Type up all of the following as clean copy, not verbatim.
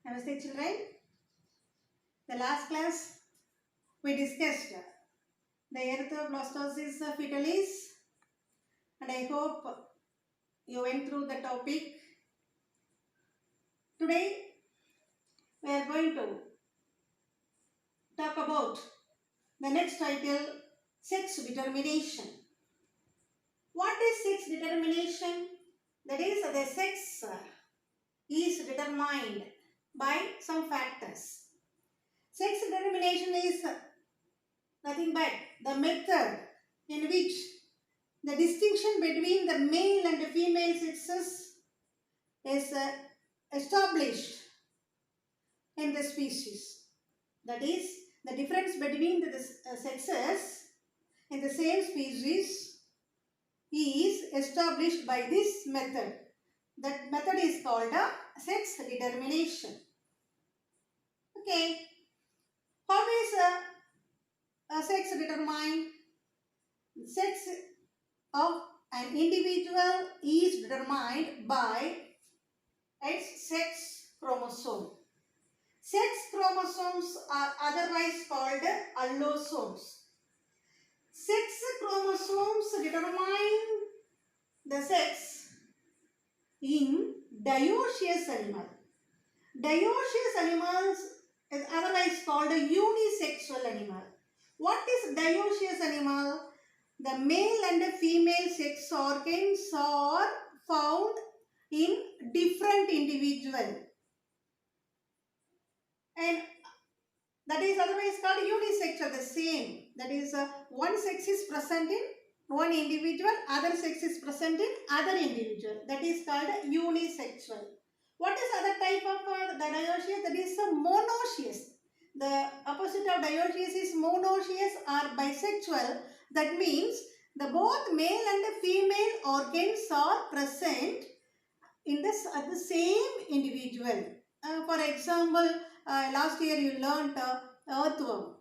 Namaste children. The last class we discussed the erythroblastosis fetalis and I hope you went through the topic. Today we are going to talk about the next title, sex determination. What is sex determination? That is, the sex is determined by some factors. Sex determination is nothing but the method in which the distinction between the male and the female sexes is established in the species. That is, the difference between the sexes in the same species is established by this method. That method is called sex determination. Okay, how is sex determined? Sex of an individual is determined by its sex chromosome. Sex chromosomes are otherwise called allosomes. Sex chromosomes determine the sex in dioecious animal. Dioecious animals is otherwise called a unisexual animal. What is dioecious animal? The male and the female sex organs are found in different individual, and that is otherwise called unisexual, the same. That is, one sex is present in one individual, other sex is present in other individual. That is called unisexual. What is other type of the dioecious? That is monoecious. The opposite of dioecious is monoecious or bisexual. That means the both male and the female organs are present in at the same individual. For example, last year you learnt earthworm.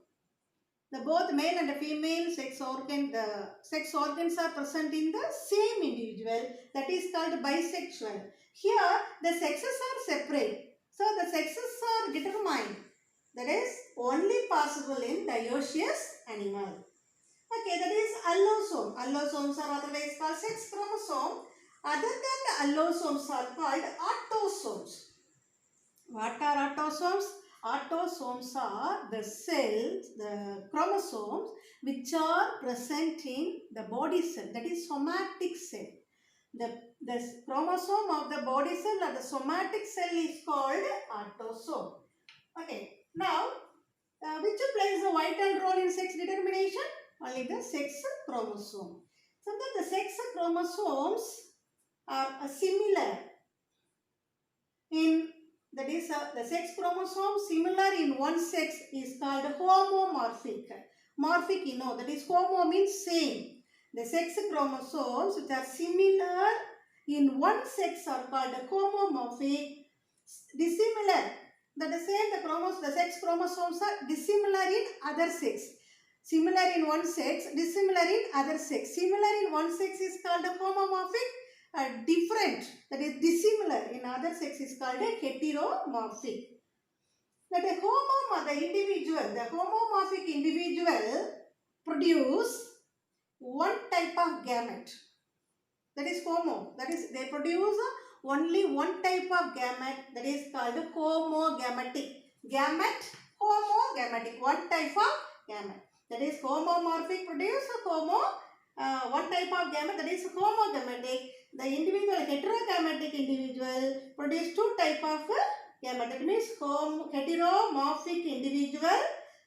The both male and the female sex organs are present in the same individual. That is called bisexual. Here the sexes are separate. So the sexes are determined. That is only possible in dioecious animal. Okay, that is allosome. Allosomes are otherwise called sex chromosome. Other than the allosomes are called autosomes. What are autosomes? Autosomes are the cells, the chromosomes which are present in the body cell, that is somatic cell. The chromosome of the body cell or the somatic cell is called autosome. Okay, now which plays a vital role in sex determination? Only the sex chromosome. Sometimes the sex chromosomes are similar in, that is, the sex chromosome similar in one sex is called homomorphic. Morphic, you know, that is homo means same. The sex chromosomes which are similar in one sex are called homomorphic. Dissimilar, that is the sex chromosomes are dissimilar in other sex. Similar in one sex, dissimilar in other sex. Similar in one sex is called a homomorphic. Different, that is dissimilar in other sex is called a heteromorphic. That the homomorphic individual produce one type of gamete. That is homo. That is, they produce only one type of gamete. That is called homogametic. Gamete, homogametic. One type of gamete. That is homomorphic produce one type of gamete, that is homogametic. The heterogametic individual produce two type of gamete. That means heteromorphic individual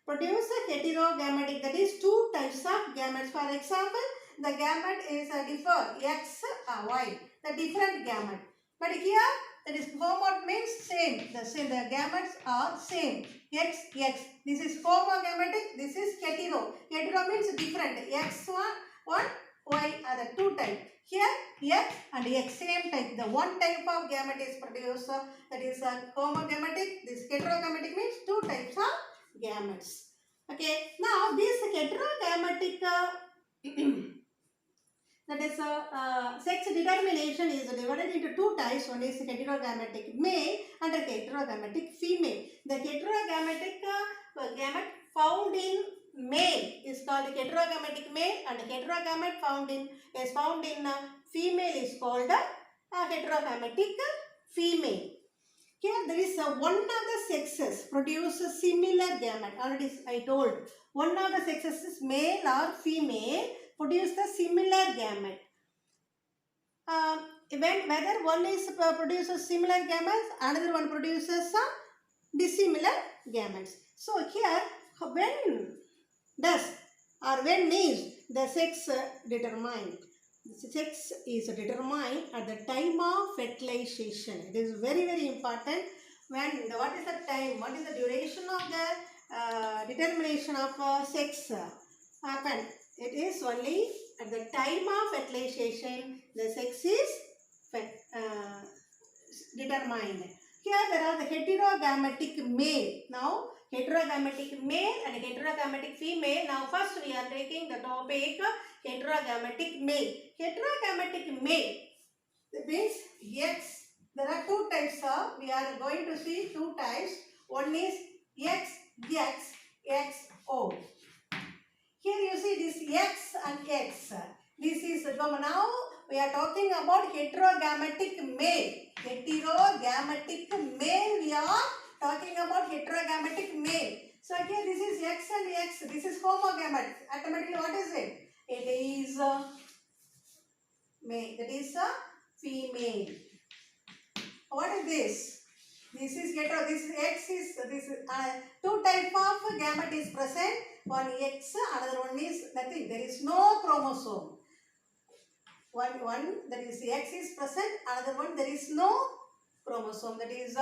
produce a heterogametic, that is two types of gametes. For example, the gamete is differ X, Y, the different gamete. But here, that is homo means same. The gametes are same. X, X. This is homogametic. This is hetero. Hetero means different. X one, Y are the two types. Here, X and X same type. The one type of gamete is produced. That is homogametic. This heterogametic means two types of gametes. Okay. Now, this heterogametic That is, sex determination is divided into two types. One is heterogametic male and heterogametic female. The heterogametic gamete found in male is called heterogametic male, and heterogamete found in female is called heterogametic female. Here there is one of the sexes produce a similar gamete. Already I told, one of the sexes is male or female produce the similar gamete. Whether one is produces similar gametes, another one produces dissimilar gametes. So here, when does or when is the sex determined? The sex is determined at the time of fertilization. It is very, very important. What is the time? What is the duration of the determination of sex happen? It is only at the time of fertilization the sex is determined. Here there are the heterogametic male. Now heterogametic male and heterogametic female. Now first we are taking the topic heterogametic male. Heterogametic male, that means X. There are two types of, we are going to see two types. One is XX, XO. Here you see this X and X. This is, now we are talking about heterogametic male. Heterogametic male, we are talking about heterogametic male. So here this is X and X. This is homogamete. Automatically what is it? It is male. That is a female. What is this? This is hetero. This is X is two type of gamete is present. One X, another one is nothing. There is no chromosome. One that is X is present. Another one there is no chromosome. That is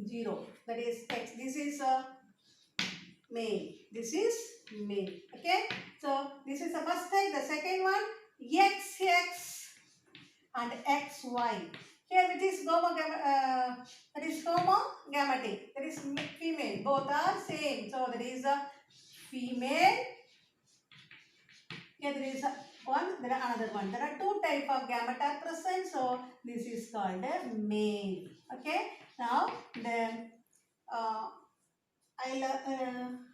0. That is X. This is male. This is male. Okay. So this is the first type. The second one XX and XY. Here it is homogametic. That is female. Both are same. So that is a female. Here there is one. There are another one. There are two type of gamete are present. So this is called a male. Okay. Now then I'll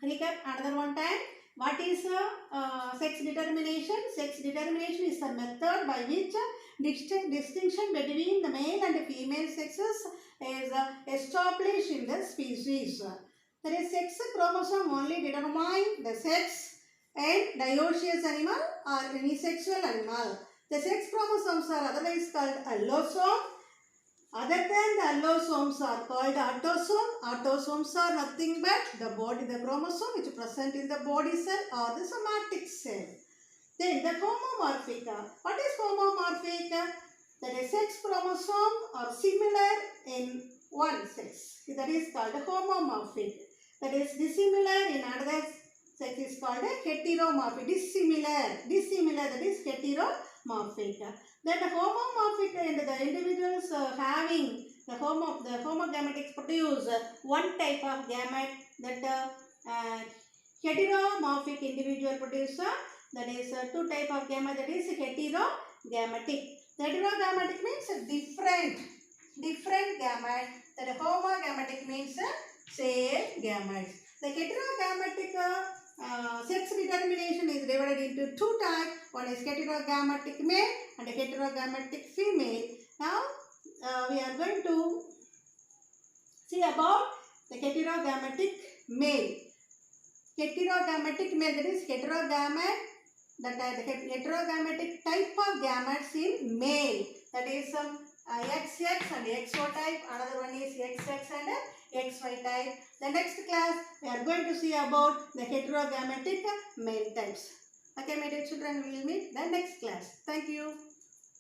recap another one time. What is sex determination? Sex determination is a method by which distinction between the male and the female sexes is established in the species. There is sex chromosome only determine the sex and dioecious animal or any sexual animal. The sex chromosomes are otherwise called allosome. Other than the allosomes are called autosome. Autosomes are nothing but the chromosome which is present in the body cell or the somatic cell. Then the homomorphic. What is homomorphic? That is sex chromosome are similar in one sex. That is called homomorphic. That is dissimilar in another sex is called heteromorphic. Dissimilar that is heteromorphic. Then the homomorphic and the individuals having the homogametics produce one type of gamete, that heteromorphic individual produce that is two type of gamete, that is heterogametic. Heterogametic means different gamete. That homogametic means same gamete. The heterogametic sex determination is divided into two types. One is heterogametic male and heterogametic female. Now we are going to see about the heterogametic male. Heterogametic male, that is heterogamete. The heterogametic type of gametes in male. That is XX and XO type. Another one is XX and XY type. The next class we are going to see about the heterogametic male types. Okay, my dear children, we will meet the next class. Thank you.